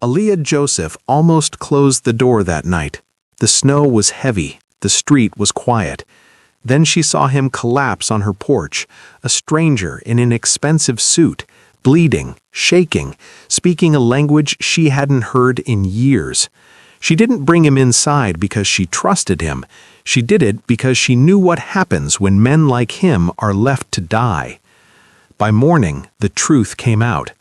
Aaliyah Joseph almost closed the door that night. The snow was heavy, the street was quiet. Then she saw him collapse on her porch, a stranger in an expensive suit, bleeding, shaking, speaking a language she hadn't heard in years. She didn't bring him inside because she trusted him. She did it because she knew what happens when men like him are left to die. By morning, the truth came out.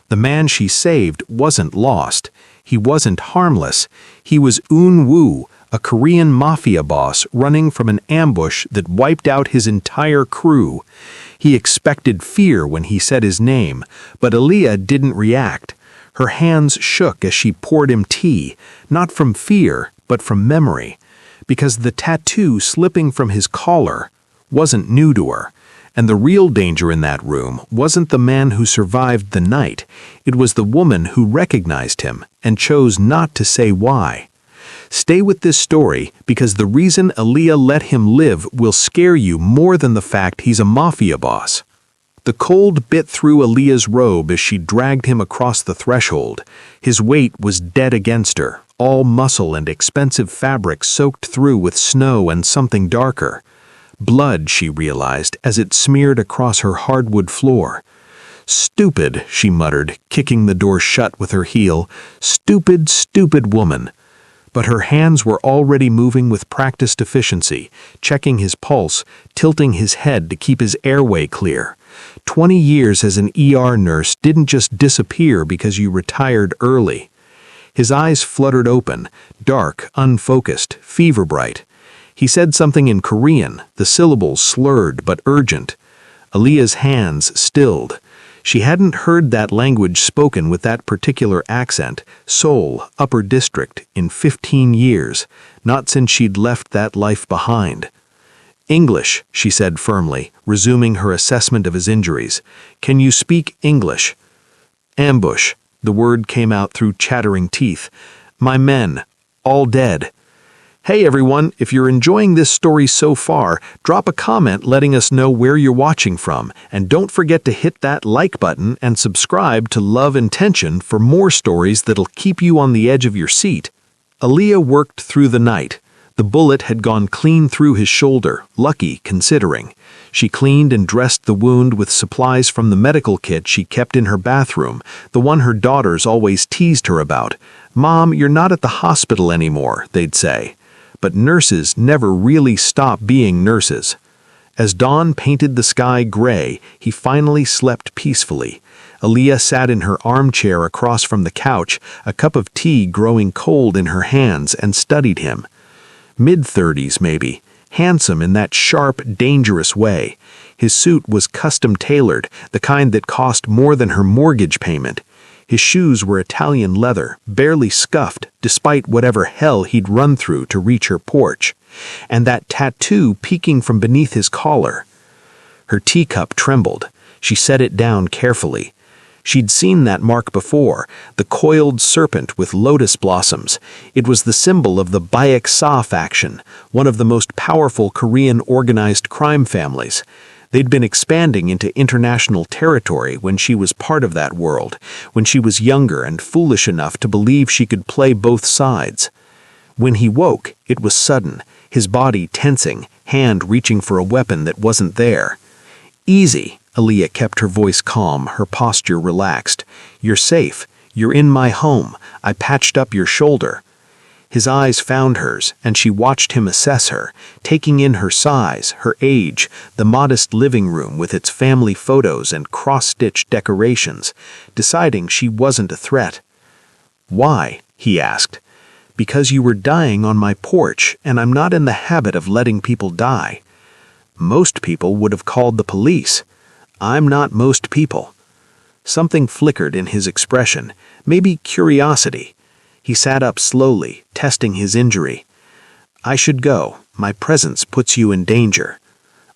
The man she saved wasn't lost. He wasn't harmless. He was Eun Woo, a Korean mafia boss running from an ambush that wiped out his entire crew. He expected fear when he said his name, but Aaliyah didn't react. Her hands shook as she poured him tea, not from fear, but from memory, because the tattoo slipping from his collar wasn't new to her. And the real danger in that room wasn't the man who survived the night. It was the woman who recognized him and chose not to say why. Stay with this story because the reason Aaliyah let him live will scare you more than the fact he's a mafia boss. The cold bit through Aaliyah's robe as she dragged him across the threshold. His weight was dead against her, all muscle and expensive fabric soaked through with snow and something darker. Blood, she realized, as it smeared across her hardwood floor. "Stupid," she muttered, kicking the door shut with her heel. "Stupid, stupid woman." But her hands were already moving with practiced efficiency, checking his pulse, tilting his head to keep his airway clear. 20 years as an ER nurse didn't just disappear because you retired early. His eyes fluttered open, dark, unfocused, fever-bright. He said something in Korean, the syllables slurred but urgent. Aaliyah's hands stilled. She hadn't heard that language spoken with that particular accent, Seoul, Upper District, in 15 years, not since she'd left that life behind. "English," she said firmly, resuming her assessment of his injuries. "Can you speak English?" "Ambush," the word came out through chattering teeth. "My men, all dead." Hey everyone, if you're enjoying this story so far, drop a comment letting us know where you're watching from, and don't forget to hit that like button and subscribe to Love and Tension for more stories that'll keep you on the edge of your seat. Aaliyah worked through the night. The bullet had gone clean through his shoulder, lucky considering. She cleaned and dressed the wound with supplies from the medical kit she kept in her bathroom, the one her daughters always teased her about. "Mom, you're not at the hospital anymore," they'd say. But nurses never really stop being nurses. As dawn painted the sky gray, he finally slept peacefully. Aaliyah sat in her armchair across from the couch, a cup of tea growing cold in her hands, and studied him. Mid-30s maybe, handsome in that sharp, dangerous way. His suit was custom-tailored, the kind that cost more than her mortgage payment. His shoes were Italian leather, barely scuffed, despite whatever hell he'd run through to reach her porch. And that tattoo peeking from beneath his collar. Her teacup trembled. She set it down carefully. She'd seen that mark before, the coiled serpent with lotus blossoms. It was the symbol of the Baek-sa faction, one of the most powerful Korean organized crime families. They'd been expanding into international territory when she was part of that world, when she was younger and foolish enough to believe she could play both sides. When he woke, it was sudden, his body tensing, hand reaching for a weapon that wasn't there. "Easy," Aaliyah kept her voice calm, her posture relaxed. "You're safe. You're in my home. I patched up your shoulder." His eyes found hers, and she watched him assess her, taking in her size, her age, the modest living room with its family photos and cross-stitched decorations, deciding she wasn't a threat. "Why?" he asked. "Because you were dying on my porch, and I'm not in the habit of letting people die. Most people would have called the police. I'm not most people." Something flickered in his expression, maybe curiosity. He sat up slowly, testing his injury. "I should go. My presence puts you in danger."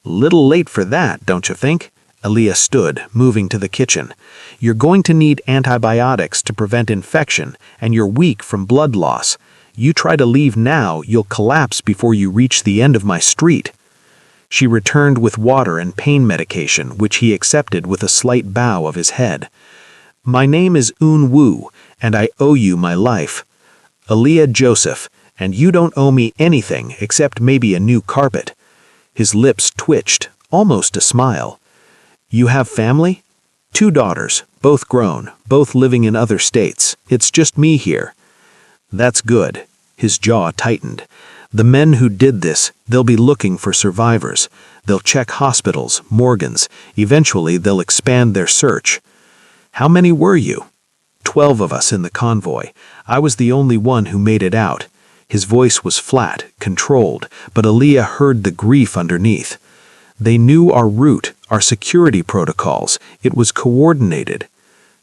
"Little late for that, don't you think?" Aaliyah stood, moving to the kitchen. "You're going to need antibiotics to prevent infection, and you're weak from blood loss. You try to leave now, you'll collapse before you reach the end of my street." She returned with water and pain medication, which he accepted with a slight bow of his head. "My name is Eun Woo, and I owe you my life. Aaliyah Joseph, and you don't owe me anything except maybe a new carpet." His lips twitched, almost a smile. "You have family?" "2 daughters, both grown, both living in other states. It's just me here." "That's good." His jaw tightened. "The men who did this, they'll be looking for survivors. They'll check hospitals, morgues. Eventually, they'll expand their search." "How many were you?" 12 of us in the convoy. I was the only one who made it out." His voice was flat, controlled, but Aaliyah heard the grief underneath. "They knew our route, our security protocols. It was coordinated.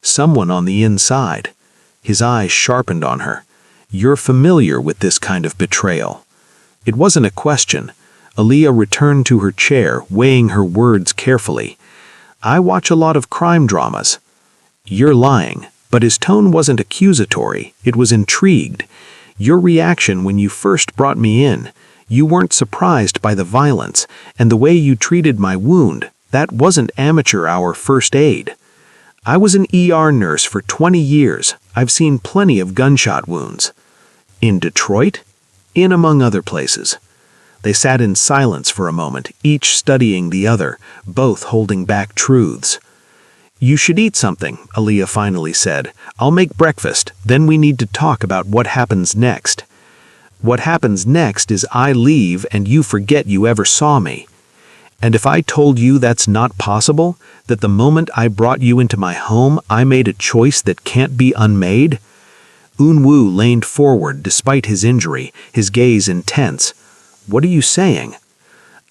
Someone on the inside." His eyes sharpened on her. "You're familiar with this kind of betrayal." It wasn't a question. Aaliyah returned to her chair, weighing her words carefully. "I watch a lot of crime dramas." "You're lying." But his tone wasn't accusatory, it was intrigued. "Your reaction when you first brought me in, you weren't surprised by the violence, and the way you treated my wound, that wasn't amateur hour first aid. I was an ER nurse for 20 years. I've seen plenty of gunshot wounds." "In Detroit?" "In, among other places." They sat in silence for a moment, each studying the other, both holding back truths. "You should eat something," Aaliyah finally said. "I'll make breakfast, then we need to talk about what happens next." "What happens next is I leave and you forget you ever saw me." "And if I told you that's not possible, that the moment I brought you into my home I made a choice that can't be unmade?" Eun-woo leaned forward despite his injury, his gaze intense. "What are you saying?"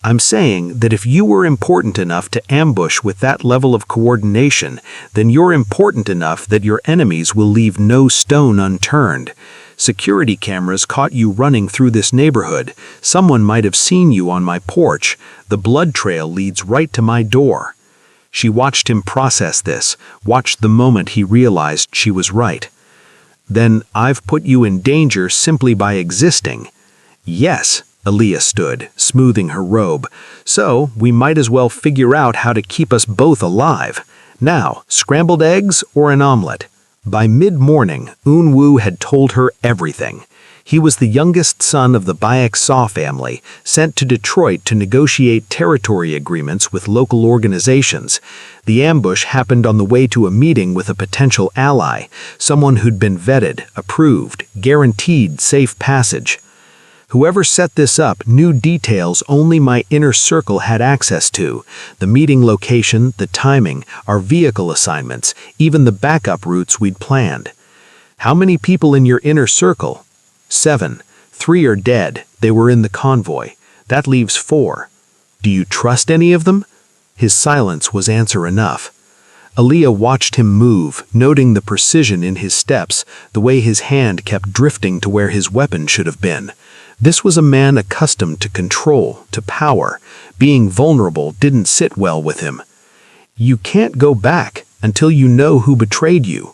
"I'm saying that if you were important enough to ambush with that level of coordination, then you're important enough that your enemies will leave no stone unturned. Security cameras caught you running through this neighborhood. Someone might have seen you on my porch. The blood trail leads right to my door." She watched him process this, watched the moment he realized she was right. "Then I've put you in danger simply by existing." "Yes." Aaliyah stood, smoothing her robe. "So, we might as well figure out how to keep us both alive. Now, scrambled eggs or an omelet?" By mid-morning, Eun-woo had told her everything. He was the youngest son of the Baek-saw family, sent to Detroit to negotiate territory agreements with local organizations. The ambush happened on the way to a meeting with a potential ally, someone who'd been vetted, approved, guaranteed safe passage. "Whoever set this up knew details only my inner circle had access to. The meeting location, the timing, our vehicle assignments, even the backup routes we'd planned." "How many people in your inner circle?" 7. 3 are dead. They were in the convoy. That leaves 4. "Do you trust any of them?" His silence was answer enough. Aaliyah watched him move, noting the precision in his steps, the way his hand kept drifting to where his weapon should have been. This was a man accustomed to control, to power. Being vulnerable didn't sit well with him. "You can't go back until you know who betrayed you."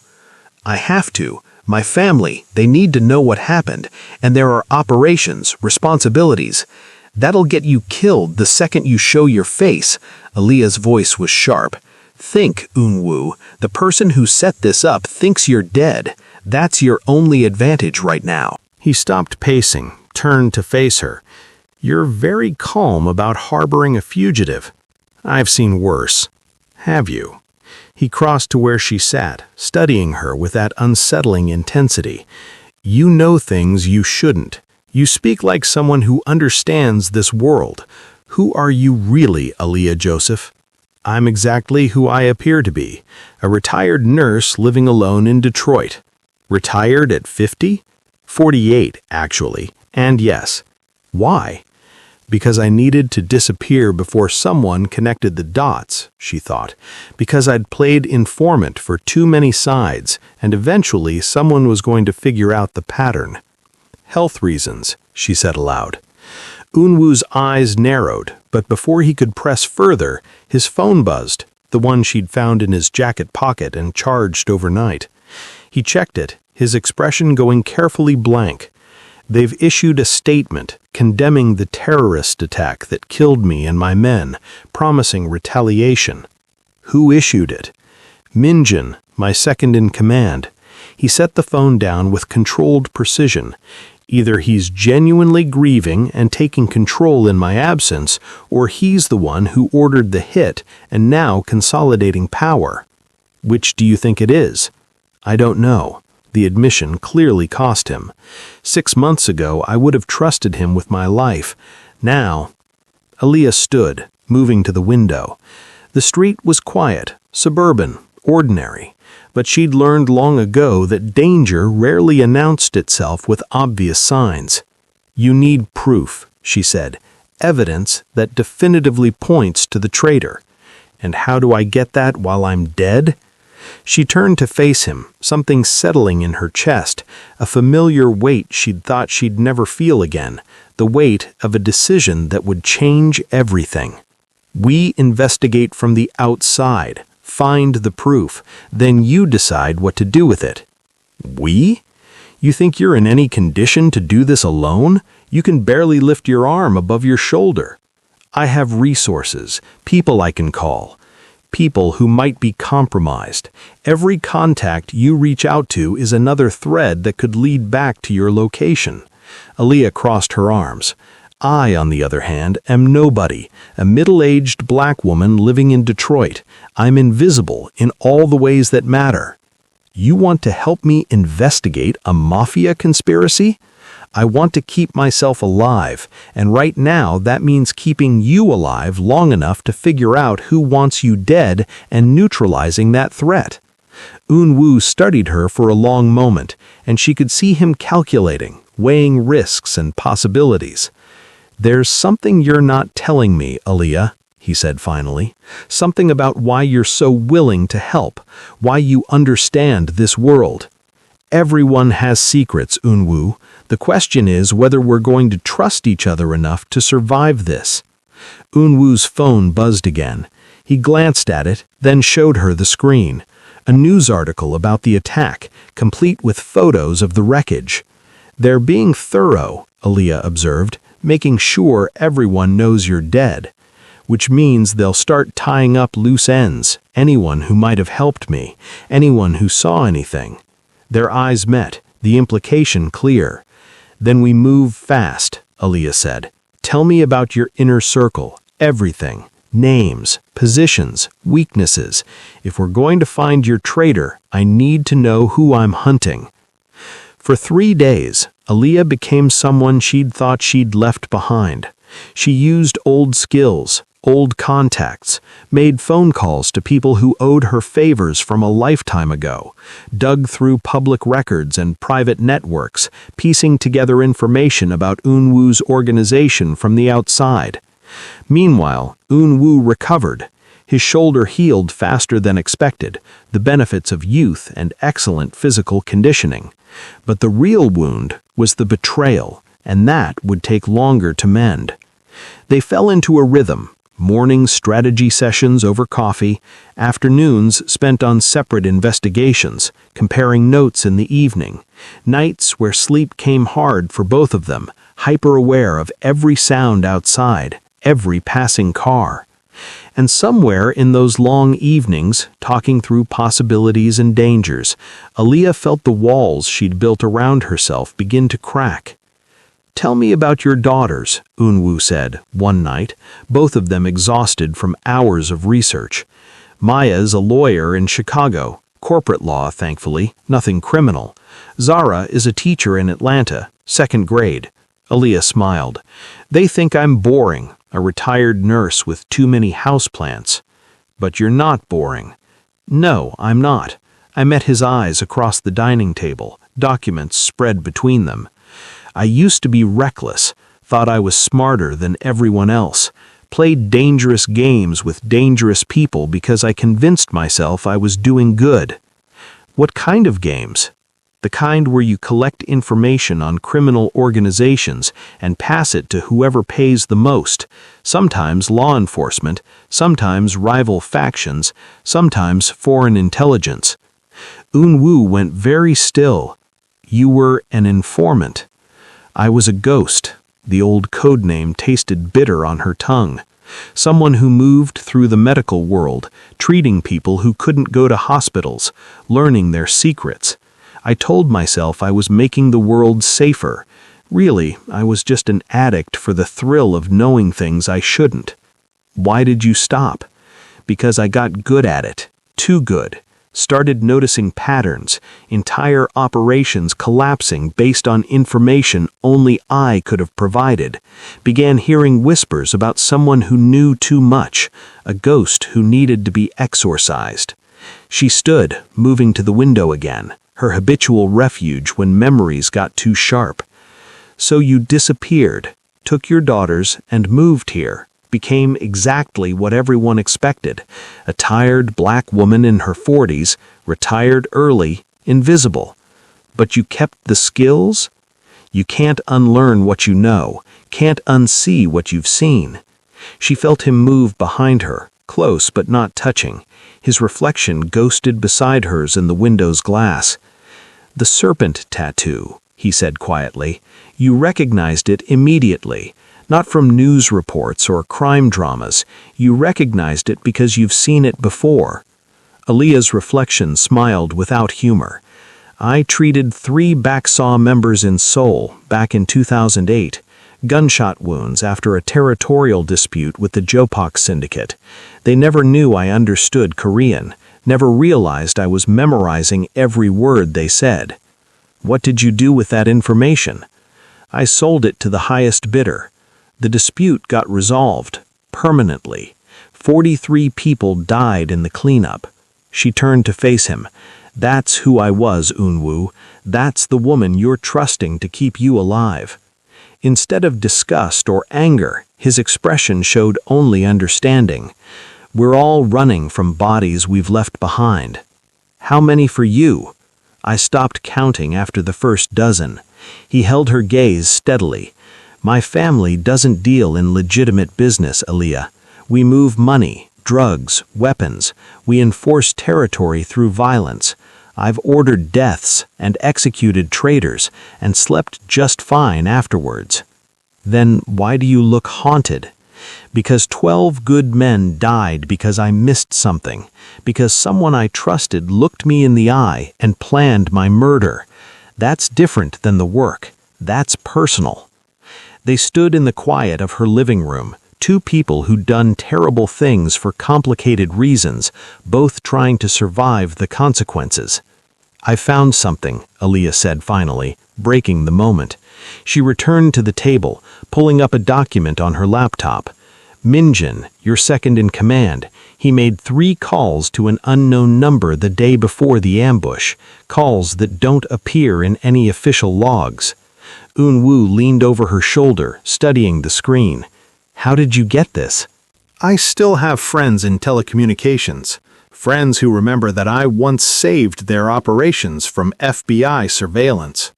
"I have to. My family, they need to know what happened, and there are operations, responsibilities. That'll get you killed the second you show your face." Aaliyah's voice was sharp. "Think, Eun-woo, the person who set this up thinks you're dead. That's your only advantage right now." He stopped pacing, turned to face her. "You're very calm about harboring a fugitive. I've seen worse." "Have you?" He crossed to where she sat, studying her with that unsettling intensity. "You know things you shouldn't. You speak like someone who understands this world. Who are you really, Aaliyah Joseph?" "I'm exactly who I appear to be, a retired nurse living alone in Detroit." "Retired at 50? 48, actually. And yes." "Why?" "Because I needed to disappear before someone connected the dots," she thought. "Because I'd played informant for too many sides, and eventually someone was going to figure out the pattern." "Health reasons," she said aloud. Eun-woo's eyes narrowed, but before he could press further, his phone buzzed, the one she'd found in his jacket pocket and charged overnight. He checked it, his expression going carefully blank. "They've issued a statement condemning the terrorist attack that killed me and my men, promising retaliation." "Who issued it?" "Minjin, my second in command. He set the phone down with controlled precision. Either he's genuinely grieving and taking control in my absence, or he's the one who ordered the hit and now consolidating power. Which do you think it is? I don't know. The admission clearly cost him. 6 months ago, I would have trusted him with my life. Now, Aaliyah stood, moving to the window. The street was quiet, suburban, ordinary, but she'd learned long ago that danger rarely announced itself with obvious signs. You need proof, she said, evidence that definitively points to the traitor. And how do I get that while I'm dead? She turned to face him, something settling in her chest, a familiar weight she'd thought she'd never feel again, the weight of a decision that would change everything. We investigate from the outside, find the proof, then you decide what to do with it. We? You think you're in any condition to do this alone? You can barely lift your arm above your shoulder. I have resources, people I can call. People who might be compromised. Every contact you reach out to is another thread that could lead back to your location. Aaliyah crossed her arms. I, on the other hand, am nobody, a middle-aged black woman living in Detroit. I'm invisible in all the ways that matter. You want to help me investigate a mafia conspiracy? I want to keep myself alive, and right now that means keeping you alive long enough to figure out who wants you dead and neutralizing that threat. Eun-woo studied her for a long moment, and she could see him calculating, weighing risks and possibilities. There's something you're not telling me, Aaliyah, he said finally. Something about why you're so willing to help, why you understand this world. Everyone has secrets, Eun-woo. The question is whether we're going to trust each other enough to survive this. Eun-woo's phone buzzed again. He glanced at it, then showed her the screen. A news article about the attack, complete with photos of the wreckage. They're being thorough, Aaliyah observed, making sure everyone knows you're dead. Which means they'll start tying up loose ends, anyone who might have helped me, anyone who saw anything. Their eyes met, the implication clear. Then we move fast, Aaliyah said. Tell me about your inner circle, everything, names, positions, weaknesses. If we're going to find your traitor, I need to know who I'm hunting. For 3 days, Aaliyah became someone she'd thought she'd left behind. She used old skills, old contacts, made phone calls to people who owed her favors from a lifetime ago, dug through public records and private networks, piecing together information about Eun-woo's organization from the outside. Meanwhile, Eun-woo recovered. His shoulder healed faster than expected, the benefits of youth and excellent physical conditioning. But the real wound was the betrayal, and that would take longer to mend. They fell into a rhythm. Morning strategy sessions over coffee, afternoons spent on separate investigations, comparing notes in the evening, nights where sleep came hard for both of them, hyper-aware of every sound outside, every passing car. And somewhere in those long evenings, talking through possibilities and dangers, Aaliyah felt the walls she'd built around herself begin to crack. Tell me about your daughters, Eun-woo said, one night, both of them exhausted from hours of research. Maya's a lawyer in Chicago, corporate law, thankfully, nothing criminal. Zara is a teacher in Atlanta, 2nd grade. Aaliyah smiled. They think I'm boring, a retired nurse with too many houseplants. But you're not boring. No, I'm not. I met his eyes across the dining table, documents spread between them. I used to be reckless, thought I was smarter than everyone else, played dangerous games with dangerous people because I convinced myself I was doing good. What kind of games? The kind where you collect information on criminal organizations and pass it to whoever pays the most, sometimes law enforcement, sometimes rival factions, sometimes foreign intelligence. Eun-woo went very still. You were an informant. I was a ghost. The old code name tasted bitter on her tongue. Someone who moved through the medical world, treating people who couldn't go to hospitals, learning their secrets. I told myself I was making the world safer. Really, I was just an addict for the thrill of knowing things I shouldn't. Why did you stop? Because I got good at it. Too good. Started noticing patterns, entire operations collapsing based on information only I could have provided. Began hearing whispers about someone who knew too much, a ghost who needed to be exorcised. She stood, moving to the window again, her habitual refuge when memories got too sharp. So you disappeared, took your daughters, and moved here. Became exactly what everyone expected, a tired black woman in her 40s, retired early, invisible. But you kept the skills? You can't unlearn what you know, can't unsee what you've seen. She felt him move behind her, close but not touching, his reflection ghosted beside hers in the window's glass. "The serpent tattoo," he said quietly. "You recognized it immediately. Not from news reports or crime dramas. You recognized it because you've seen it before." Aaliyah's reflection smiled without humor. "I treated 3 Backsaw members in Seoul back in 2008. Gunshot wounds after a territorial dispute with the Jopak syndicate. They never knew I understood Korean, never realized I was memorizing every word they said." "What did you do with that information?" "I sold it to the highest bidder. The dispute got resolved, permanently. 43 people died in the cleanup." She turned to face him. "That's who I was, Eun-woo. That's the woman you're trusting to keep you alive." Instead of disgust or anger, his expression showed only understanding. "We're all running from bodies we've left behind." "How many for you?" I stopped counting after the first dozen. He held her gaze steadily. "My family doesn't deal in legitimate business, Aaliyah. We move money, drugs, weapons. We enforce territory through violence. I've ordered deaths and executed traitors and slept just fine afterwards." "Then why do you look haunted?" "Because 12 good men died because I missed something, because someone I trusted looked me in the eye and planned my murder. That's different than the work. That's personal." They stood in the quiet of her living room, 2 people who'd done terrible things for complicated reasons, both trying to survive the consequences. "I found something," Aaliyah said finally, breaking the moment. She returned to the table, pulling up a document on her laptop. "Minjin, your second in command, he made 3 calls to an unknown number the day before the ambush, calls that don't appear in any official logs." Eun-woo leaned over her shoulder, studying the screen. "How did you get this?" "I still have friends in telecommunications. Friends who remember that I once saved their operations from FBI surveillance."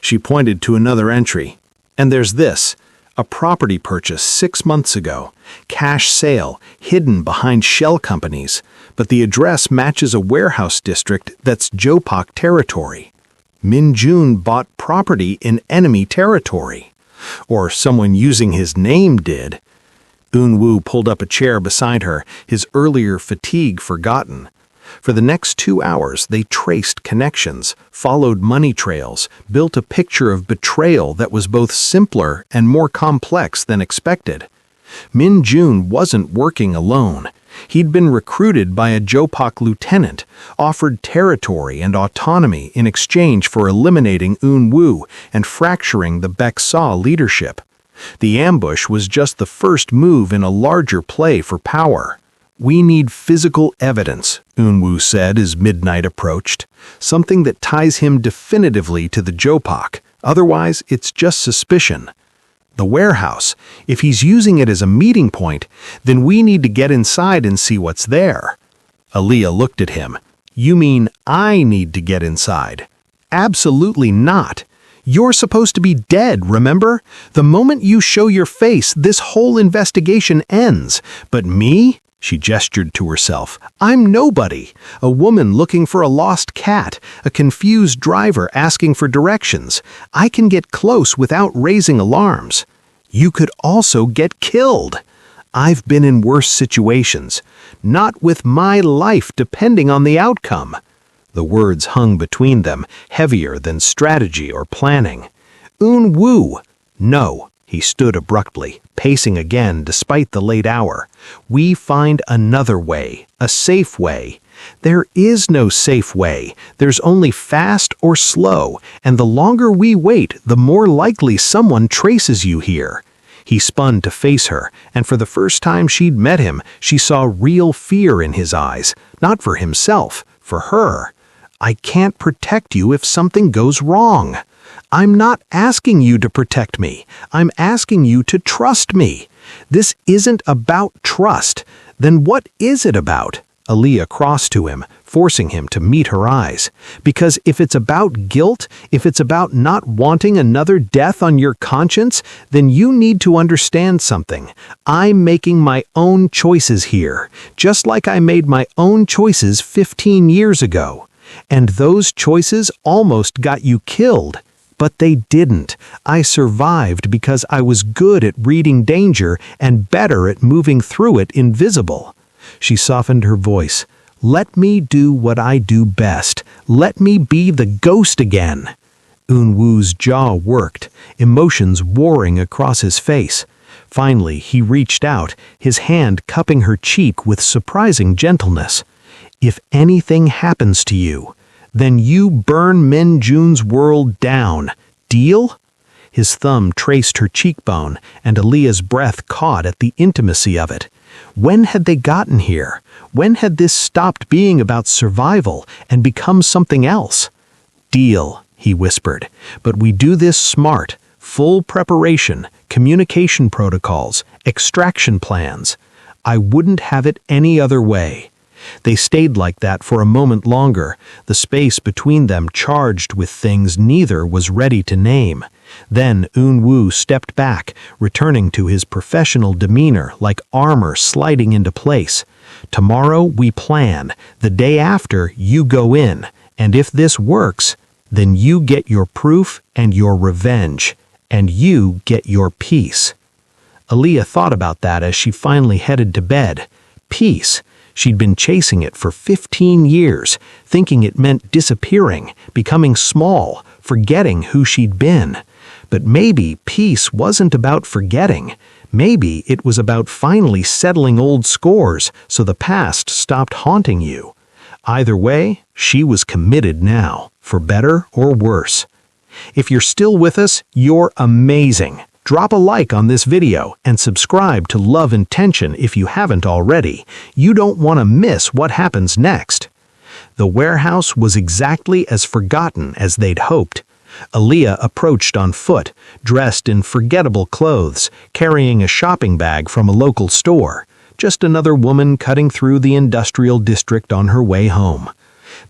She pointed to another entry. "And there's this. A property purchase 6 months ago. Cash sale, hidden behind shell companies. But the address matches a warehouse district that's Jopak territory. Min Jun bought property in enemy territory. Or someone using his name did." Eun-woo pulled up a chair beside her, his earlier fatigue forgotten. For the next 2 hours, they traced connections, followed money trails, built a picture of betrayal that was both simpler and more complex than expected. Min Jun wasn't working alone. He'd been recruited by a Jopak lieutenant, offered territory and autonomy in exchange for eliminating Eun-woo and fracturing the Baeksaw leadership. The ambush was just the first move in a larger play for power. "We need physical evidence," Eun-woo said as midnight approached. "Something that ties him definitively to the Jopak. Otherwise, it's just suspicion. The warehouse, if he's using it as a meeting point, then we need to get inside and see what's there." Aaliyah looked at him. "You mean I need to get inside?" "Absolutely not. You're supposed to be dead, remember? The moment you show your face, this whole investigation ends. But me?" She gestured to herself. "I'm nobody. A woman looking for a lost cat, a confused driver asking for directions. I can get close without raising alarms. You could also get killed. I've been in worse situations, not with my life depending on the outcome." The words hung between them, heavier than strategy or planning. "Un-woo!" "No." He stood abruptly, pacing again despite the late hour. "We find another way, a safe way." "There is no safe way. There's only fast or slow, and the longer we wait, the more likely someone traces you here." He spun to face her, and for the first time she'd met him, she saw real fear in his eyes, not for himself, for her. "I can't protect you if something goes wrong." "I'm not asking you to protect me. I'm asking you to trust me." "This isn't about trust. Then what is it about?" Aaliyah crossed to him, forcing him to meet her eyes. "Because if it's about guilt, if it's about not wanting another death on your conscience, then you need to understand something. I'm making my own choices here, just like I made my own choices 15 years ago. And those choices almost got you killed. But they didn't. I survived because I was good at reading danger and better at moving through it invisible." She softened her voice. "Let me do what I do best. Let me be the ghost again." Un-woo's jaw worked, emotions warring across his face. Finally, he reached out, his hand cupping her cheek with surprising gentleness. "If anything happens to you, then you burn Min Jun's world down. Deal?" His thumb traced her cheekbone, and Aaliyah's breath caught at the intimacy of it. When had they gotten here? When had this stopped being about survival and become something else? "Deal," he whispered, "but we do this smart, full preparation, communication protocols, extraction plans. I wouldn't have it any other way." They stayed like that for a moment longer, the space between them charged with things neither was ready to name. Then Un-woo stepped back, returning to his professional demeanor like armor sliding into place. "Tomorrow we plan. The day after you go in. And if this works, then you get your proof and your revenge. And you get your peace." Aaliyah thought about that as she finally headed to bed. Peace. She'd been chasing it for 15 years, thinking it meant disappearing, becoming small, forgetting who she'd been. But maybe peace wasn't about forgetting. Maybe it was about finally settling old scores so the past stopped haunting you. Either way, she was committed now, for better or worse. If you're still with us, you're amazing. Drop a like on this video and subscribe to Love and Tension if you haven't already. You don't want to miss what happens next. The warehouse was exactly as forgotten as they'd hoped. Aaliyah approached on foot, dressed in forgettable clothes, carrying a shopping bag from a local store. Just another woman cutting through the industrial district on her way home.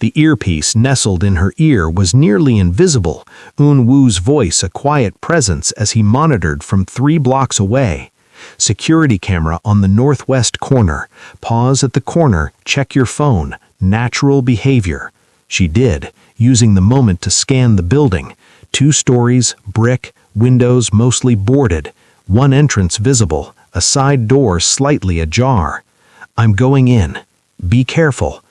The earpiece nestled in her ear was nearly invisible, Un-woo's voice a quiet presence as he monitored from 3 blocks away. Security camera on the northwest corner. Pause at the corner, check your phone. Natural behavior. She did, using the moment to scan the building. 2 stories, brick, windows mostly boarded. 1 entrance visible, a side door slightly ajar. "I'm going in. Be careful."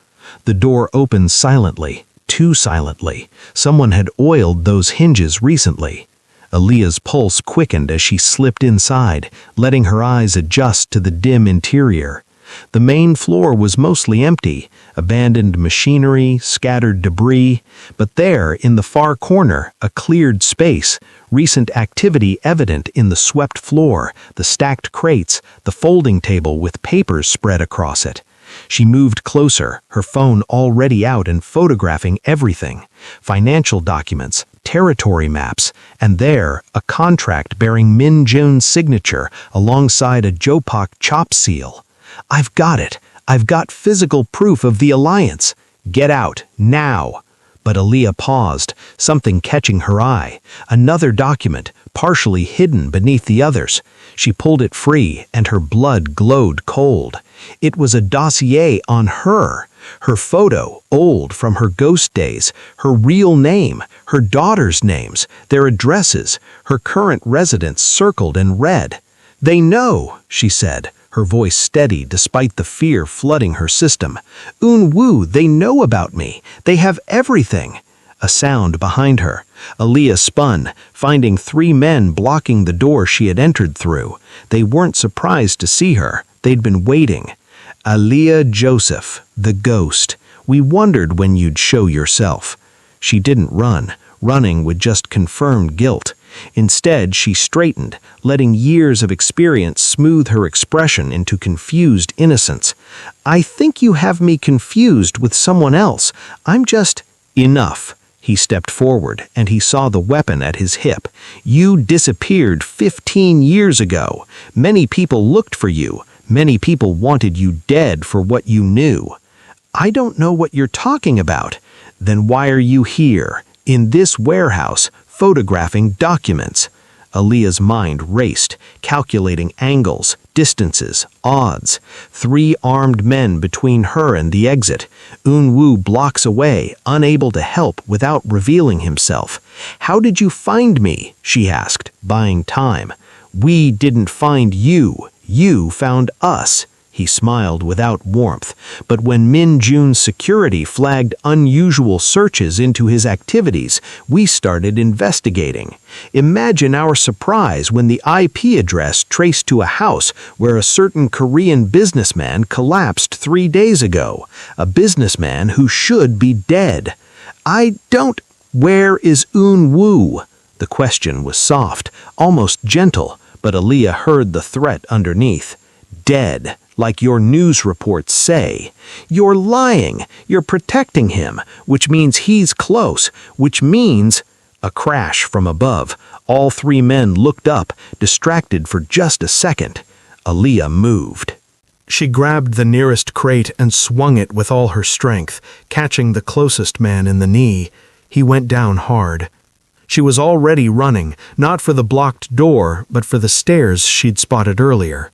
The door opened silently, too silently. Someone had oiled those hinges recently. Aaliyah's pulse quickened as she slipped inside, letting her eyes adjust to the dim interior. The main floor was mostly empty, abandoned machinery, scattered debris, but there, in the far corner, a cleared space, recent activity evident in the swept floor, the stacked crates, the folding table with papers spread across it. She moved closer, her phone already out and photographing everything. Financial documents, territory maps, and there, a contract bearing Min Jun's signature alongside a Jopak chop seal. "I've got it. I've got physical proof of the alliance. Get out, now." But Aaliyah paused, something catching her eye. Another document, partially hidden beneath the others. She pulled it free, and her blood glowed cold. It was a dossier on her. Her photo, old from her ghost days, her real name, her daughters' names, their addresses, her current residence circled in red. "They know," she said, her voice steady despite the fear flooding her system. "Unwoo, they know about me. They have everything." A sound behind her. Aaliyah spun, finding 3 men blocking the door she had entered through. They weren't surprised to see her. They'd been waiting. "Aaliyah Joseph, the ghost. We wondered when you'd show yourself." She didn't run. Running would just confirm guilt. Instead, she straightened, letting years of experience smooth her expression into confused innocence. "I think you have me confused with someone else. I'm just—" "Enough." He stepped forward, and he saw the weapon at his hip. "You disappeared 15 years ago. Many people looked for you. Many people wanted you dead for what you knew." "I don't know what you're talking about." "Then why are you here, in this warehouse, photographing documents?" Aaliyah's mind raced, calculating angles, distances, odds. 3 armed men between her and the exit. Unwoo blocks away, unable to help without revealing himself. "How did you find me?" she asked, buying time. "We didn't find you. You found us." He smiled without warmth, but when Min Jun's security flagged unusual searches into his activities, we started investigating. Imagine our surprise when the IP address traced to a house where a certain Korean businessman collapsed 3 days ago, a businessman who should be dead. Where is Unwoo?" The question was soft, almost gentle, but Aaliyah heard the threat underneath. "Dead. Like your news reports say. You're lying. You're protecting him, which means he's close, which means—" A crash from above. All 3 men looked up, distracted for just a second. Aaliyah moved. She grabbed the nearest crate and swung it with all her strength, catching the closest man in the knee. He went down hard. She was already running, not for the blocked door, but for the stairs she'd spotted earlier.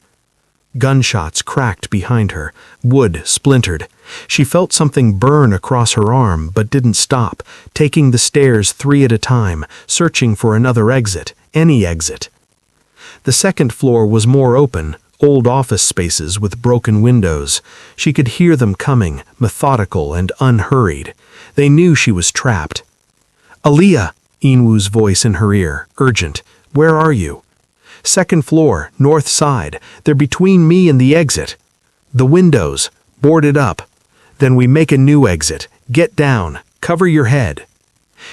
Gunshots cracked behind her. Wood splintered. She felt something burn across her arm, but didn't stop, taking the stairs 3 at a time, searching for another exit, any exit. The second floor was more open, old office spaces with broken windows. She could hear them coming, methodical and unhurried. They knew she was trapped. "Aaliyah!" Inwoo's voice in her ear, urgent. "Where are you?" "Second floor, north side. They're between me and the exit." "The windows. Boarded up." "Then we make a new exit. Get down. Cover your head."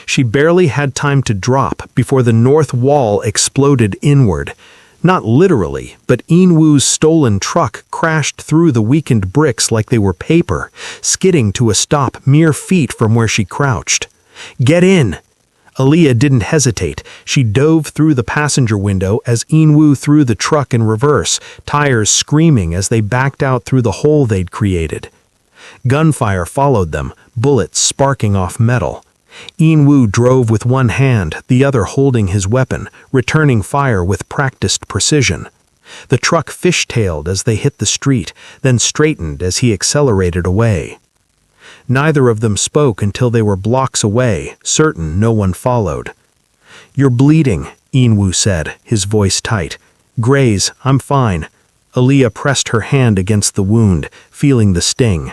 She barely had time to drop before the north wall exploded inward. Not literally, but Inwoo's stolen truck crashed through the weakened bricks like they were paper, skidding to a stop mere feet from where she crouched. "Get in!" Aaliyah didn't hesitate. She dove through the passenger window as Inwoo threw the truck in reverse, tires screaming as they backed out through the hole they'd created. Gunfire followed them, bullets sparking off metal. Inwoo drove with one hand, the other holding his weapon, returning fire with practiced precision. The truck fishtailed as they hit the street, then straightened as he accelerated away. Neither of them spoke until they were blocks away, certain no one followed. "You're bleeding," Inwoo said, his voice tight. "Graze, I'm fine." Aaliyah pressed her hand against the wound, feeling the sting.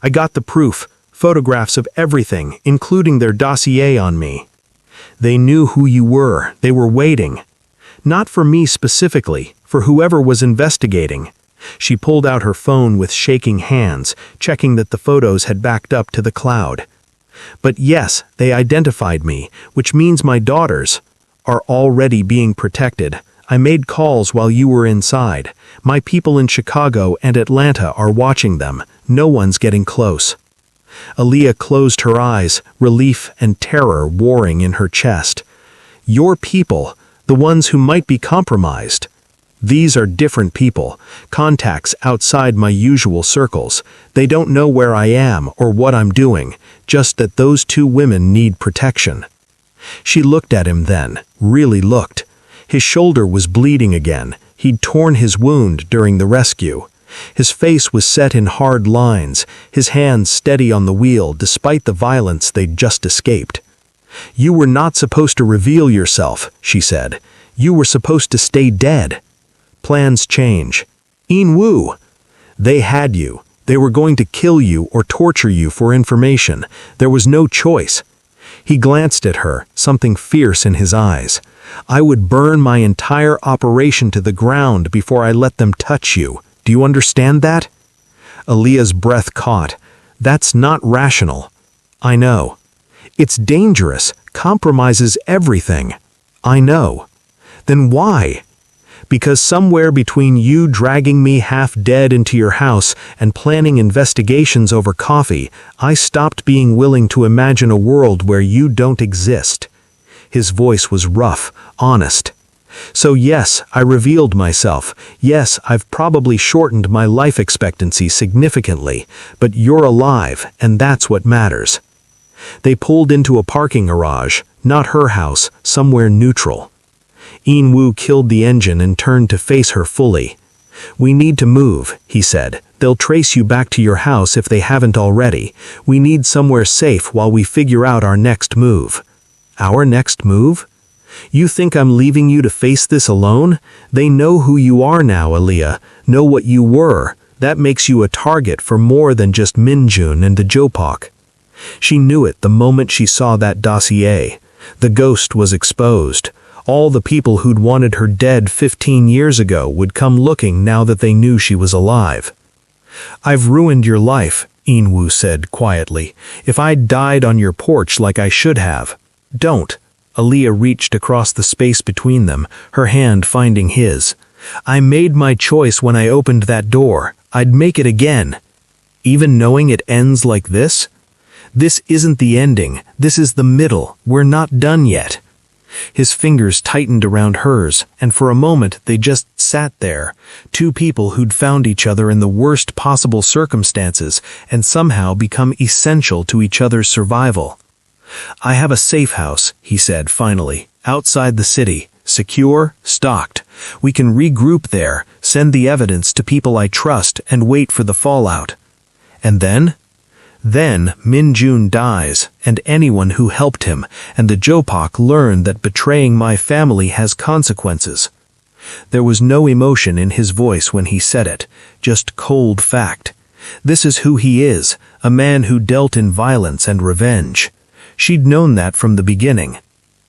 "I got the proof, photographs of everything, including their dossier on me." "They knew who you were. They were waiting." "Not for me specifically, for whoever was investigating." She pulled out her phone with shaking hands, checking that the photos had backed up to the cloud. "But yes, they identified me, which means my daughters are already being protected. I made calls while you were inside. My people in Chicago and Atlanta are watching them. No one's getting close." Aaliyah closed her eyes, relief and terror warring in her chest. "Your people, the ones who might be compromised. These are different people, contacts outside my usual circles. They don't know where I am or what I'm doing, just that those 2 women need protection." She looked at him then, really looked. His shoulder was bleeding again. He'd torn his wound during the rescue. His face was set in hard lines, his hands steady on the wheel despite the violence they'd just escaped. "You were not supposed to reveal yourself," she said. "You were supposed to stay dead." "Plans change." Wu. They had you. They were going to kill you or torture you for information. There was no choice. He glanced at her, something fierce in his eyes. I would burn my entire operation to the ground before I let them touch you. Do you understand that? Aaliyah's breath caught. That's not rational. I know. It's dangerous, compromises everything. I know. Then why? Because somewhere between you dragging me half dead into your house and planning investigations over coffee, I stopped being willing to imagine a world where you don't exist. His voice was rough, honest. So yes, I revealed myself. Yes, I've probably shortened my life expectancy significantly, but you're alive, and that's what matters. They pulled into a parking garage, not her house, somewhere neutral. Wu killed the engine and turned to face her fully. We need to move, he said. They'll trace you back to your house if they haven't already. We need somewhere safe while we figure out our next move. Our next move? You think I'm leaving you to face this alone? They know who you are now, Aaliyah. Know what you were. That makes you a target for more than just Minjun and the Jopok. She knew it the moment she saw that dossier. The ghost was exposed. All the people who'd wanted her dead 15 years ago would come looking now that they knew she was alive. I've ruined your life, Wu said quietly. If I'd died on your porch like I should have. Don't. Aaliyah reached across the space between them, her hand finding his. I made my choice when I opened that door. I'd make it again. Even knowing it ends like this? This isn't the ending. This is the middle. We're not done yet. His fingers tightened around hers, and for a moment they just sat there, two people who'd found each other in the worst possible circumstances and somehow become essential to each other's survival. I have a safe house, he said finally, outside the city, secure, stocked. We can regroup there, send the evidence to people I trust, and wait for the fallout. And then? Then Minjun dies, and anyone who helped him, and the Jopok learn that betraying my family has consequences. There was no emotion in his voice when he said it, just cold fact. This is who he is, a man who dealt in violence and revenge. She'd known that from the beginning.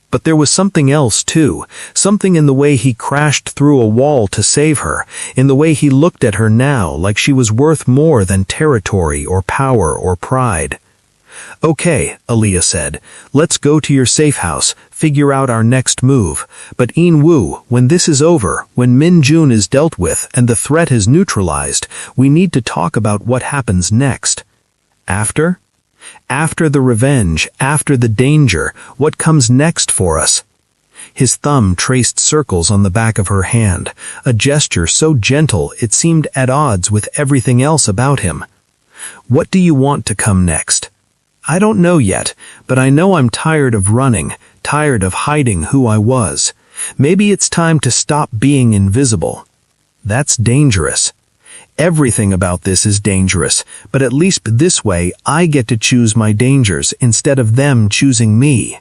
But there was something else, too, something in the way he crashed through a wall to save her, in the way he looked at her now like she was worth more than territory or power or pride. Okay, Aaliyah said, let's go to your safe house, figure out our next move. But Wu, when this is over, when Minjun is dealt with and the threat is neutralized, we need to talk about what happens next. After? After the revenge, after the danger, what comes next for us? His thumb traced circles on the back of her hand, a gesture so gentle it seemed at odds with everything else about him. What do you want to come next? I don't know yet, but I know I'm tired of running, tired of hiding who I was. Maybe it's time to stop being invisible. That's dangerous. Everything about this is dangerous, but at least this way I get to choose my dangers instead of them choosing me.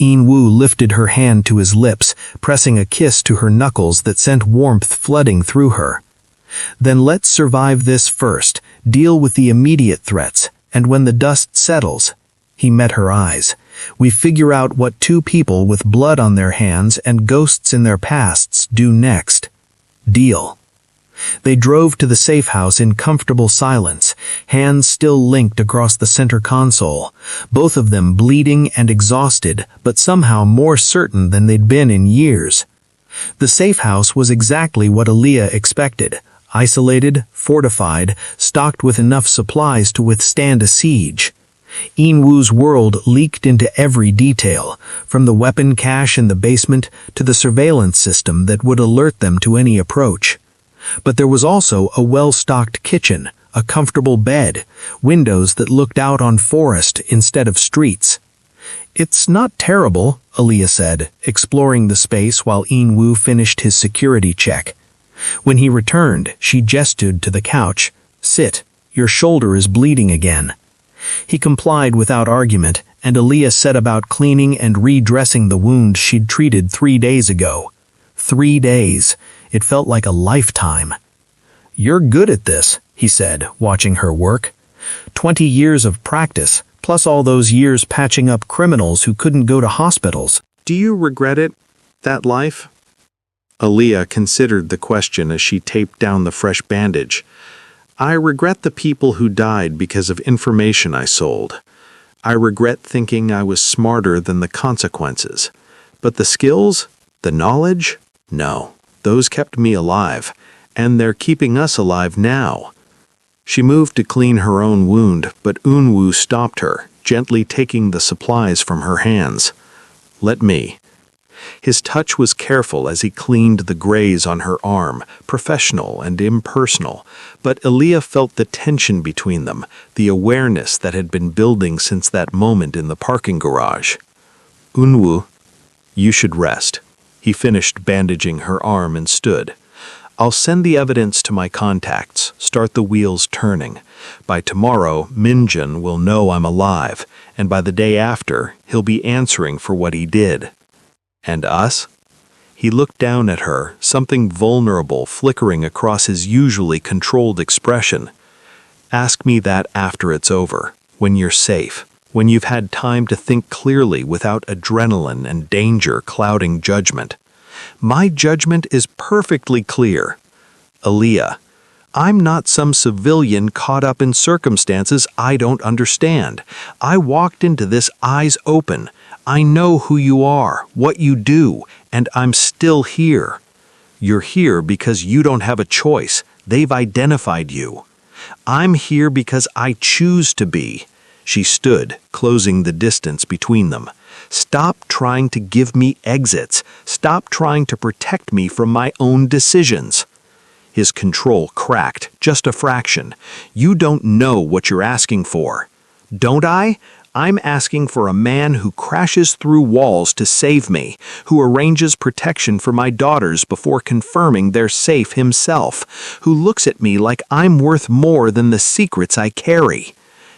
Wu lifted her hand to his lips, pressing a kiss to her knuckles that sent warmth flooding through her. Then let's survive this first, deal with the immediate threats, and when the dust settles, he met her eyes, we figure out what two people with blood on their hands and ghosts in their pasts do next. Deal. They drove to the safe house in comfortable silence, hands still linked across the center console, both of them bleeding and exhausted, but somehow more certain than they'd been in years. The safe house was exactly what Aaliyah expected, isolated, fortified, stocked with enough supplies to withstand a siege. Wu's world leaked into every detail, from the weapon cache in the basement to the surveillance system that would alert them to any approach. But there was also a well-stocked kitchen, a comfortable bed, windows that looked out on forest instead of streets. It's not terrible, Aaliyah said, exploring the space while Wu finished his security check. When he returned, she gestured to the couch. Sit, your shoulder is bleeding again. He complied without argument, and Aaliyah set about cleaning and redressing the wound she'd treated 3 days ago. 3 days. It felt like a lifetime. "You're good at this," he said, watching her work. 20 years of practice, plus all those years patching up criminals who couldn't go to hospitals. Do you regret it, that life? Aaliyah considered the question as she taped down the fresh bandage. I regret the people who died because of information I sold. I regret thinking I was smarter than the consequences. But the skills, the knowledge, no, those kept me alive, and they're keeping us alive now. She moved to clean her own wound, but Unwoo stopped her, gently taking the supplies from her hands. Let me. His touch was careful as he cleaned the graze on her arm, professional and impersonal, but Aaliyah felt the tension between them, the awareness that had been building since that moment in the parking garage. Unwoo, you should rest. He finished bandaging her arm and stood. I'll send the evidence to my contacts, start the wheels turning. By tomorrow, Minjun will know I'm alive, and by the day after, he'll be answering for what he did. And us? He looked down at her, something vulnerable flickering across his usually controlled expression. Ask me that after it's over, when you're safe, when you've had time to think clearly without adrenaline and danger clouding judgment. My judgment is perfectly clear. Aaliyah, I'm not some civilian caught up in circumstances I don't understand. I walked into this eyes open. I know who you are, what you do, and I'm still here. You're here because you don't have a choice. They've identified you. I'm here because I choose to be. She stood, closing the distance between them. Stop trying to give me exits. Stop trying to protect me from my own decisions. His control cracked, just a fraction. You don't know what you're asking for. Don't I? I'm asking for a man who crashes through walls to save me, who arranges protection for my daughters before confirming they're safe himself, who looks at me like I'm worth more than the secrets I carry.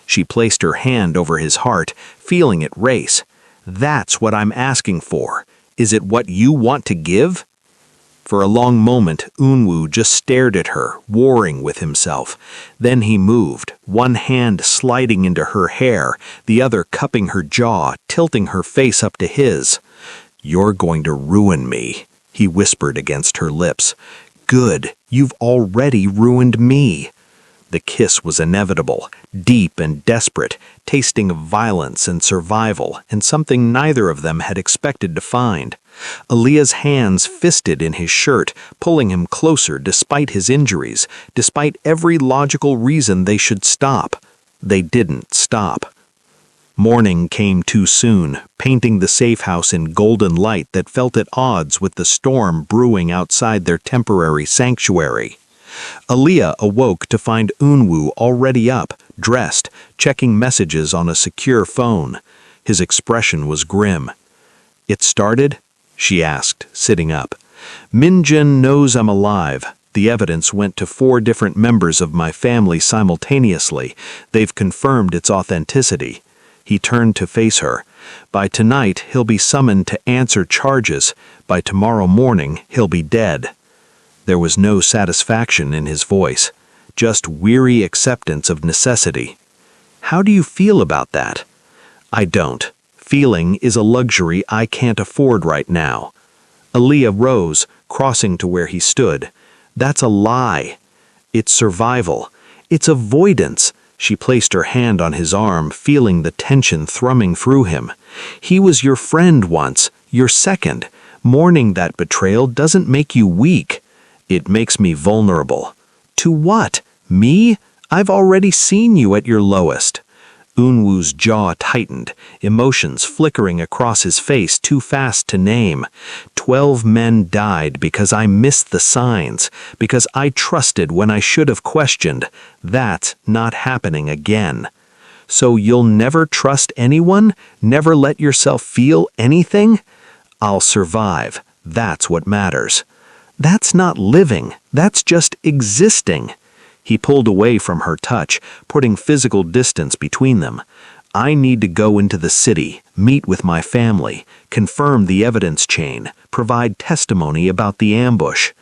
She placed her hand over his heart, feeling it race. That's what I'm asking for. Is it what you want to give? For a long moment, Unwoo just stared at her, warring with himself. Then he moved, one hand sliding into her hair, the other cupping her jaw, tilting her face up to his. You're going to ruin me, he whispered against her lips. Good, you've already ruined me. The kiss was inevitable, deep and desperate, tasting of violence and survival, and something neither of them had expected to find. Aaliyah's hands fisted in his shirt, pulling him closer despite his injuries, despite every logical reason they should stop. They didn't stop. Morning came too soon, painting the safe house in golden light that felt at odds with the storm brewing outside their temporary sanctuary. Aaliyah awoke to find Unwoo already up, dressed, checking messages on a secure phone. His expression was grim. It started? She asked, sitting up. Minjun knows I'm alive. The evidence went to 4 different members of my family simultaneously. They've confirmed its authenticity. He turned to face her. By tonight, he'll be summoned to answer charges. By tomorrow morning, he'll be dead. There was no satisfaction in his voice, just weary acceptance of necessity. How do you feel about that? I don't. Feeling is a luxury I can't afford right now. Aaliyah rose, crossing to where he stood. That's a lie. It's survival. It's avoidance. She placed her hand on his arm, feeling the tension thrumming through him. He was your friend once, your second. Mourning that betrayal doesn't make you weak. It makes me vulnerable. To what? Me? I've already seen you at your lowest. Unwoo's jaw tightened, emotions flickering across his face too fast to name. 12 men died because I missed the signs, because I trusted when I should have questioned. That's not happening again. So you'll never trust anyone? Never let yourself feel anything? I'll survive. That's what matters. That's not living. That's just existing. He pulled away from her touch, putting physical distance between them. I need to go into the city, meet with my family, confirm the evidence chain, provide testimony about the ambush.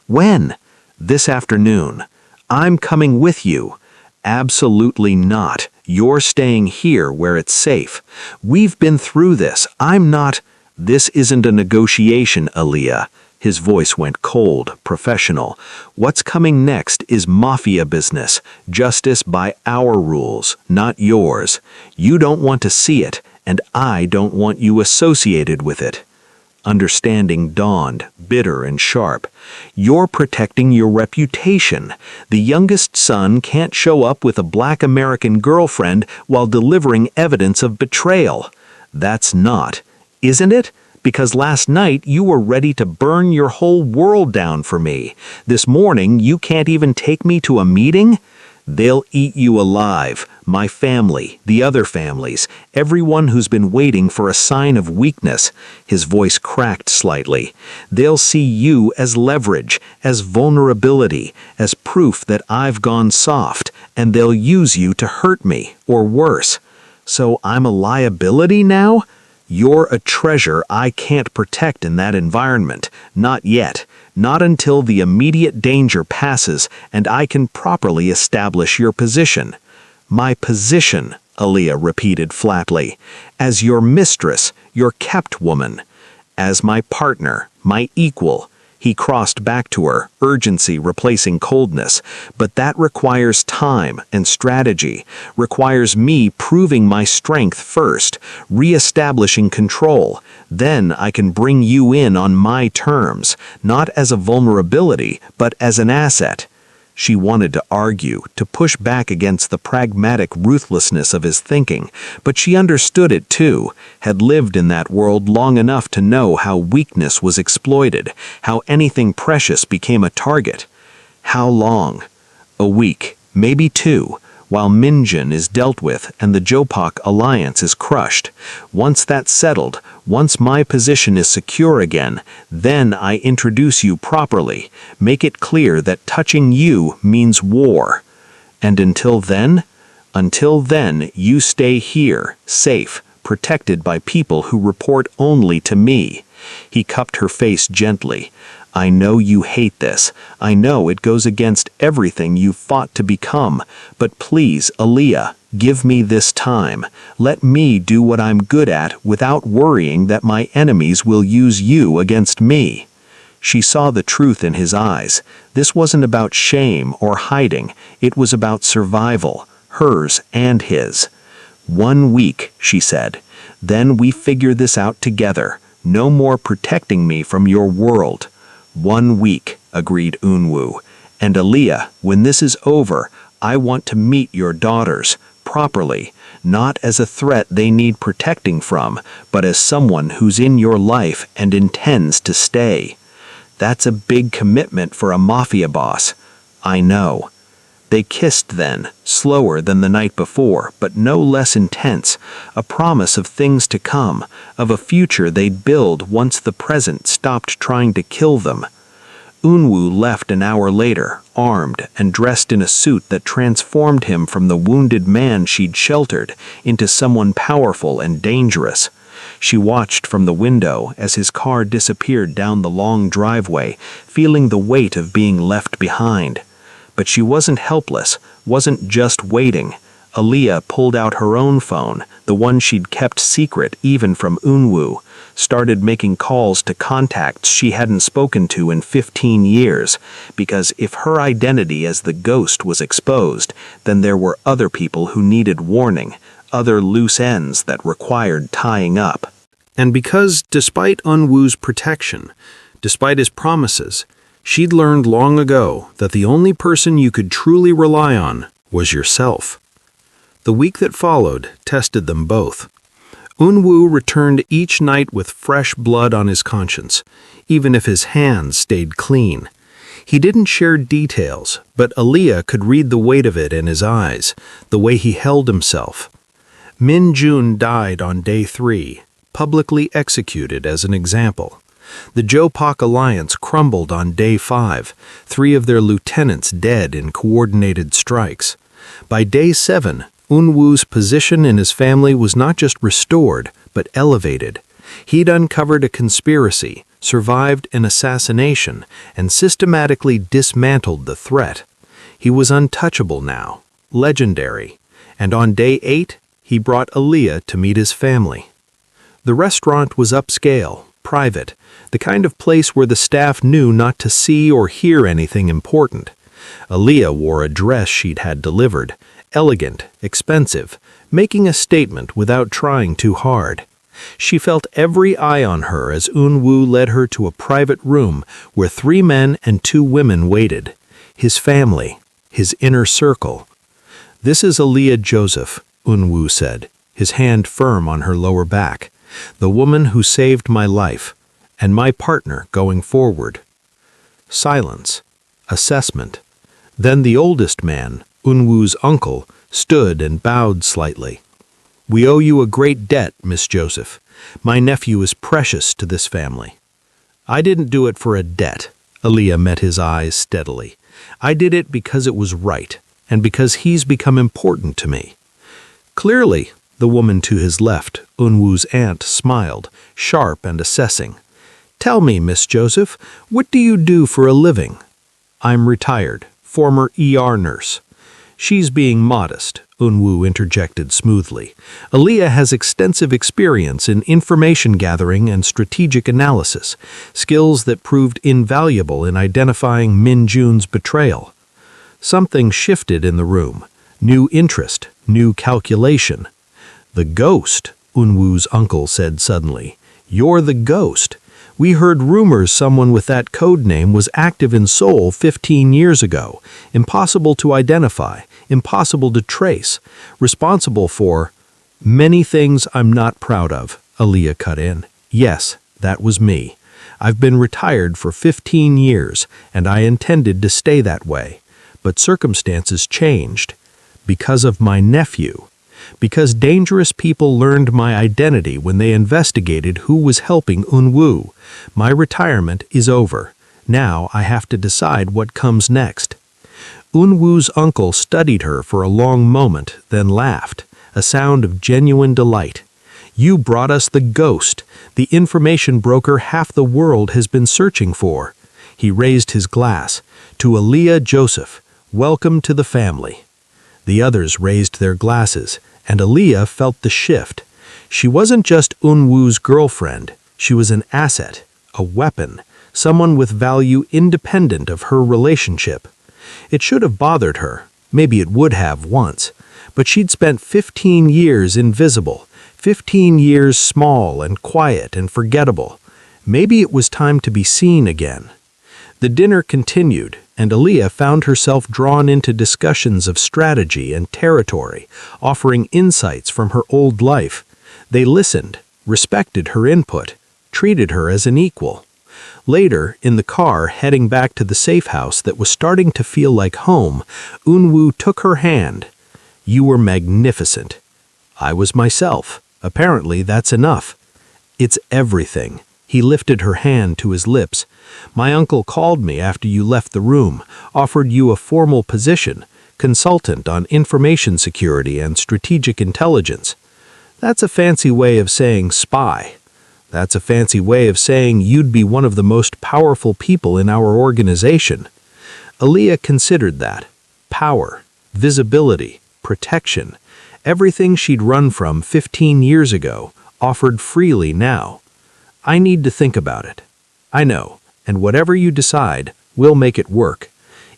When? This afternoon. I'm coming with you. Absolutely not. You're staying here where it's safe. We've been through this. I'm not. This isn't a negotiation, Aaliyah. His voice went cold, professional. What's coming next is mafia business. Justice by our rules, not yours. You don't want to see it, and I don't want you associated with it. Understanding dawned, bitter and sharp. You're protecting your reputation. The youngest son can't show up with a black American girlfriend while delivering evidence of betrayal. That's not, isn't it? Because last night you were ready to burn your whole world down for me. This morning you can't even take me to a meeting? They'll eat you alive. My family, the other families, everyone who's been waiting for a sign of weakness. His voice cracked slightly. They'll see you as leverage, as vulnerability, as proof that I've gone soft, and they'll use you to hurt me, or worse. So I'm a liability now? You're a treasure I can't protect in that environment. Not yet. Not until the immediate danger passes and I can properly establish your position. My position, Aaliyah repeated flatly. As your mistress, your kept woman. As my partner, my equal. He crossed back to her, urgency replacing coldness. But that requires time and strategy, requires me proving my strength first, re-establishing control. Then I can bring you in on my terms, not as a vulnerability, but as an asset. She wanted to argue, to push back against the pragmatic ruthlessness of his thinking, but she understood it too, had lived in that world long enough to know how weakness was exploited, how anything precious became a target. How long? A week, maybe two, while Minjin is dealt with and the Jopak alliance is crushed. Once that's settled, once my position is secure again, then I introduce you properly, make it clear that touching you means war. And until then, you stay here, safe, protected by people who report only to me. He cupped her face gently. I know you hate this. I know it goes against everything you've fought to become. But please, Aaliyah, give me this time. Let me do what I'm good at without worrying that my enemies will use you against me. She saw the truth in his eyes. This wasn't about shame or hiding. It was about survival, hers and his. 1 week, she said. Then we figure this out together. No more protecting me from your world. 1 week, agreed Unwoo. And Aaliyah, when this is over, I want to meet your daughters, properly, not as a threat they need protecting from, but as someone who's in your life and intends to stay. That's a big commitment for a mafia boss. I know. They kissed then, slower than the night before, but no less intense, a promise of things to come, of a future they'd build once the present stopped trying to kill them. Unwoo left an hour later, armed and dressed in a suit that transformed him from the wounded man she'd sheltered into someone powerful and dangerous. She watched from the window as his car disappeared down the long driveway, feeling the weight of being left behind. But she wasn't helpless, wasn't just waiting. Aaliyah pulled out her own phone, the one she'd kept secret even from Unwoo, started making calls to contacts she hadn't spoken to in 15 years, because if her identity as the ghost was exposed, then there were other people who needed warning, other loose ends that required tying up. And because, despite Unwoo's protection, despite his promises, she'd learned long ago that the only person you could truly rely on was yourself. The week that followed tested them both. Unwoo returned each night with fresh blood on his conscience, even if his hands stayed clean. He didn't share details, but Aaliyah could read the weight of it in his eyes, the way he held himself. Min Jun died on day 3, publicly executed as an example. The Jopak alliance crumbled on day 5, 3 of their lieutenants dead in coordinated strikes. By day 7, Unwoo's position in his family was not just restored, but elevated. He'd uncovered a conspiracy, survived an assassination, and systematically dismantled the threat. He was untouchable now, legendary, and on day 8, he brought Aaliyah to meet his family. The restaurant was upscale, private, the kind of place where the staff knew not to see or hear anything important. Aaliyah wore a dress she'd had delivered, elegant, expensive, making a statement without trying too hard. She felt every eye on her as Unwoo led her to a private room where 3 men and 2 women waited. His family, his inner circle. "This is Aaliyah Joseph," Unwoo said, his hand firm on her lower back. "The woman who saved my life, and my partner going forward." Silence. Assessment. Then the oldest man, Unwoo's uncle, stood and bowed slightly. "We owe you a great debt, Miss Joseph. My nephew is precious to this family." "I didn't do it for a debt." Aaliyah met his eyes steadily. "I did it because it was right, and because he's become important to me." "Clearly," the woman to his left, Unwoo's aunt, smiled, sharp and assessing. "Tell me, Miss Joseph, what do you do for a living?" "I'm retired, former ER nurse." "She's being modest," Unwoo interjected smoothly. "Aaliyah has extensive experience in information gathering and strategic analysis, skills that proved invaluable in identifying Min Jun's betrayal." Something shifted in the room. New interest, new calculation. "The ghost," Unwoo's uncle said suddenly. "You're the ghost. We heard rumors someone with that code name was active in Seoul 15 years ago. Impossible to identify, impossible to trace, responsible for—" "Many things I'm not proud of," Aaliyah cut in. "Yes, that was me. I've been retired for 15 years, and I intended to stay that way. But circumstances changed. Because of my nephew. Because dangerous people learned my identity when they investigated who was helping Unwoo. My retirement is over. Now I have to decide what comes next." Unwoo's uncle studied her for a long moment, then laughed, a sound of genuine delight. "You brought us the ghost, the information broker half the world has been searching for." He raised his glass. "To Aaliyah Joseph, welcome to the family." The others raised their glasses, and Aaliyah felt the shift. She wasn't just Unwoo's girlfriend. She was an asset, a weapon, someone with value independent of her relationship. It should have bothered her. Maybe it would have once. But she'd spent 15 years invisible, 15 years small and quiet and forgettable. Maybe it was time to be seen again. The dinner continued, and Aaliyah found herself drawn into discussions of strategy and territory, offering insights from her old life. They listened, respected her input, treated her as an equal. Later, in the car heading back to the safe house that was starting to feel like home, Unwoo took her hand. "You were magnificent." "I was myself. Apparently that's enough." "It's everything." He lifted her hand to his lips. "My uncle called me after you left the room, offered you a formal position, consultant on information security and strategic intelligence." "That's a fancy way of saying spy." "That's a fancy way of saying you'd be one of the most powerful people in our organization." Aaliyah considered that. Power, visibility, protection, everything she'd run from 15 years ago, offered freely now. "I need to think about it." "I know, and whatever you decide, we'll make it work.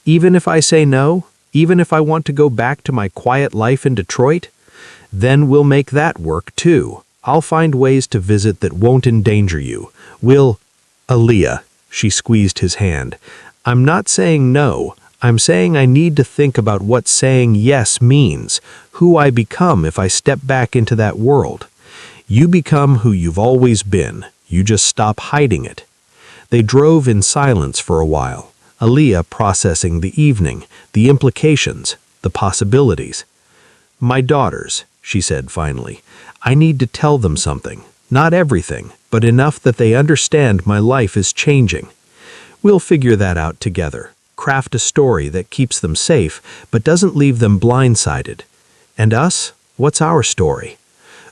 Even if I say no, even if I want to go back to my quiet life in Detroit, then we'll make that work too. I'll find ways to visit that won't endanger you. We'll—" "Aaliyah," she squeezed his hand, "I'm not saying no. I'm saying I need to think about what saying yes means, who I become if I step back into that world. You become who you've always been. You just stop hiding it." They drove in silence for a while, Aaliyah processing the evening, the implications, the possibilities. "My daughters," she said finally, "I need to tell them something. Not everything, but enough that they understand my life is changing. We'll figure that out together, craft a story that keeps them safe but doesn't leave them blindsided. And us? What's our story?"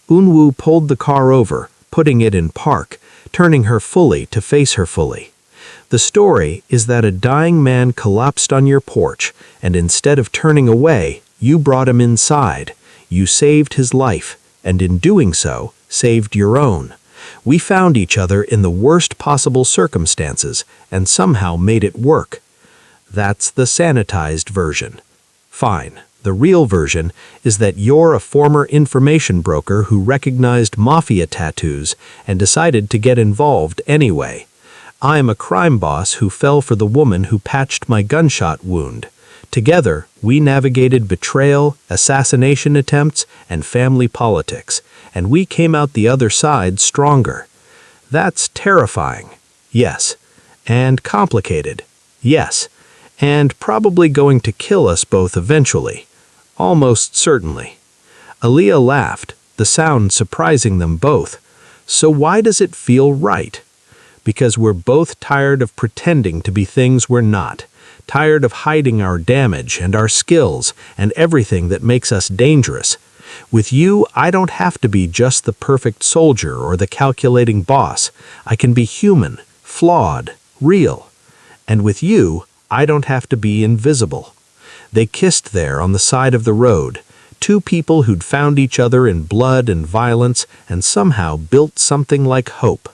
Unwoo pulled the car over, putting it in park, turning her fully to face her fully. The story is that a dying man collapsed on your porch, and instead of turning away, you brought him inside. You saved his life, and in doing so, saved your own. We found each other in the worst possible circumstances, and somehow made it work. That's the sanitized version. Fine. The real version is that you're a former information broker who recognized Mafia tattoos and decided to get involved anyway. I'm a crime boss who fell for the woman who patched my gunshot wound. Together, we navigated betrayal, assassination attempts, and family politics, and we came out the other side stronger. That's terrifying, yes, and complicated, yes, and probably going to kill us both eventually. Almost certainly. Aaliyah laughed, the sound surprising them both. So why does it feel right? Because we're both tired of pretending to be things we're not, tired of hiding our damage and our skills and everything that makes us dangerous. With you, I don't have to be just the perfect soldier or the calculating boss. I can be human, flawed, real. And with you, I don't have to be invisible. They kissed there on the side of the road, two people who'd found each other in blood and violence and somehow built something like hope.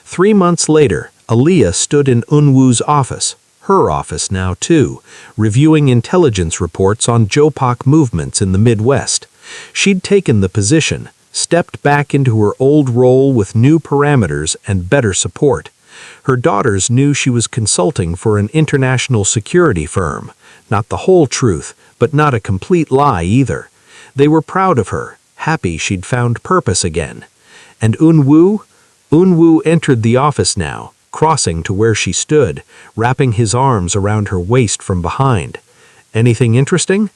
3 months later, Aaliyah stood in Unwoo's office, her office now too, reviewing intelligence reports on Jopak movements in the Midwest. She'd taken the position, stepped back into her old role with new parameters and better support. Her daughters knew she was consulting for an international security firm. Not the whole truth, but not a complete lie either. They were proud of her, happy she'd found purpose again. And Unwoo? Unwoo entered the office now, crossing to where she stood, wrapping his arms around her waist from behind. Anything interesting?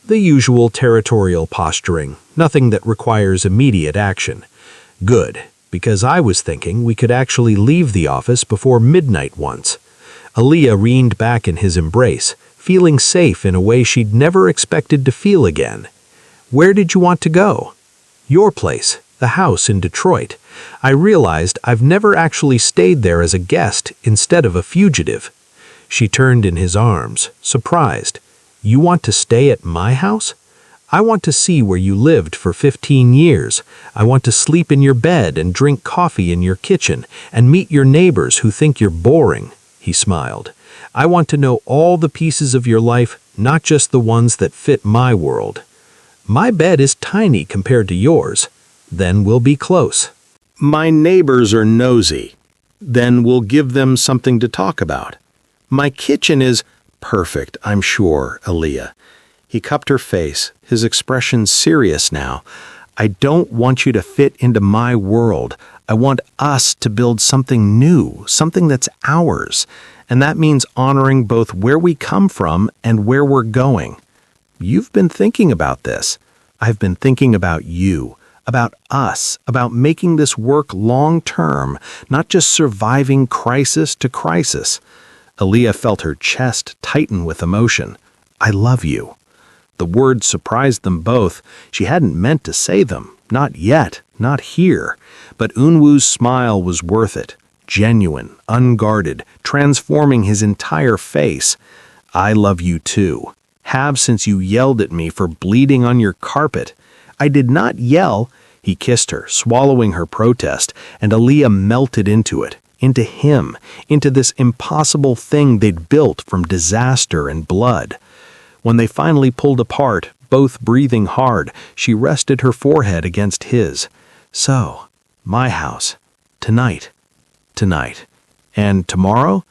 The usual territorial posturing, nothing that requires immediate action. Good, because I was thinking we could actually leave the office before midnight once. Aaliyah leaned back in his embrace, feeling safe in a way she'd never expected to feel again. Where did you want to go? Your place, the house in Detroit. I realized I've never actually stayed there as a guest instead of a fugitive. She turned in his arms, surprised. You want to stay at my house? I want to see where you lived for 15 years. I want to sleep in your bed and drink coffee in your kitchen and meet your neighbors who think you're boring. He smiled. I want to know all the pieces of your life, not just the ones that fit my world. My bed is tiny compared to yours. Then we'll be close. My neighbors are nosy. Then we'll give them something to talk about. My kitchen is perfect, I'm sure, Aaliyah. He cupped her face, his expression serious now. I don't want you to fit into my world. I want us to build something new, something that's ours. And that means honoring both where we come from and where we're going. You've been thinking about this. I've been thinking about you, about us, about making this work long-term, not just surviving crisis to crisis. Aaliyah felt her chest tighten with emotion. I love you. The words surprised them both. She hadn't meant to say them. Not yet. Not here. But Unwoo's smile was worth it. Genuine, unguarded, transforming his entire face. I love you too. Have since you yelled at me for bleeding on your carpet. I did not yell. He kissed her, swallowing her protest, and Aaliyah melted into it, into him, into this impossible thing they'd built from disaster and blood. When they finally pulled apart, both breathing hard, she rested her forehead against his. So, my house. Tonight. And tomorrow?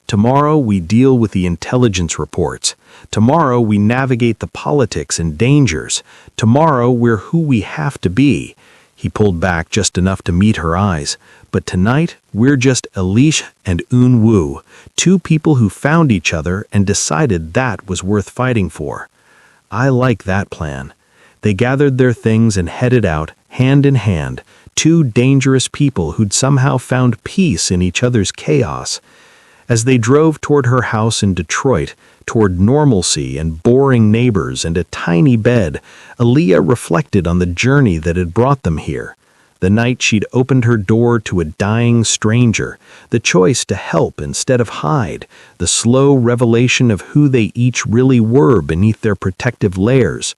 Tomorrow we deal with the intelligence reports. Tomorrow we navigate the politics and dangers. Tomorrow we're who we have to be. He pulled back just enough to meet her eyes. But tonight we're just Elish and Unwoo, two people who found each other and decided that was worth fighting for. I like that plan. They gathered their things and headed out, hand in hand, two dangerous people who'd somehow found peace in each other's chaos. As they drove toward her house in Detroit, toward normalcy and boring neighbors and a tiny bed, Aaliyah reflected on the journey that had brought them here. The night she'd opened her door to a dying stranger, the choice to help instead of hide, the slow revelation of who they each really were beneath their protective layers.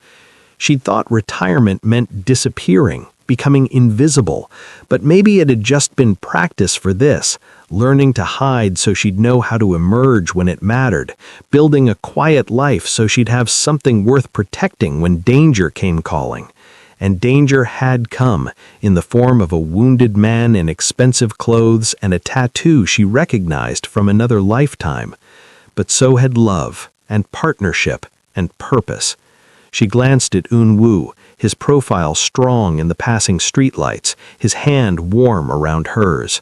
She'd thought retirement meant disappearing, becoming invisible, but maybe it had just been practice for this, learning to hide so she'd know how to emerge when it mattered, building a quiet life so she'd have something worth protecting when danger came calling. And danger had come, in the form of a wounded man in expensive clothes and a tattoo she recognized from another lifetime. But so had love, and partnership, and purpose. She glanced at Un-woo, his profile strong in the passing streetlights, his hand warm around hers.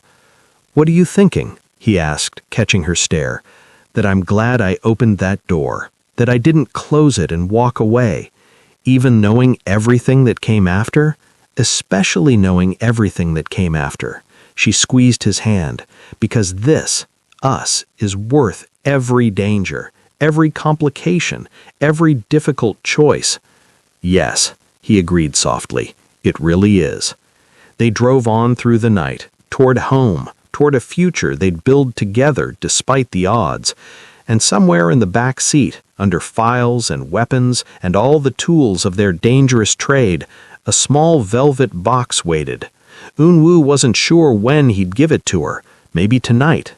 "What are you thinking?" he asked, catching her stare. "That I'm glad I opened that door, that I didn't close it and walk away, even knowing everything that came after, especially knowing everything that came after." She squeezed his hand, because this, us, is worth every danger, every complication, every difficult choice. "Yes," he agreed softly, "it really is." They drove on through the night, toward home, toward a future they'd build together despite the odds. And somewhere in the back seat, under files and weapons and all the tools of their dangerous trade, a small velvet box waited. Un-woo wasn't sure when he'd give it to her, maybe tonight,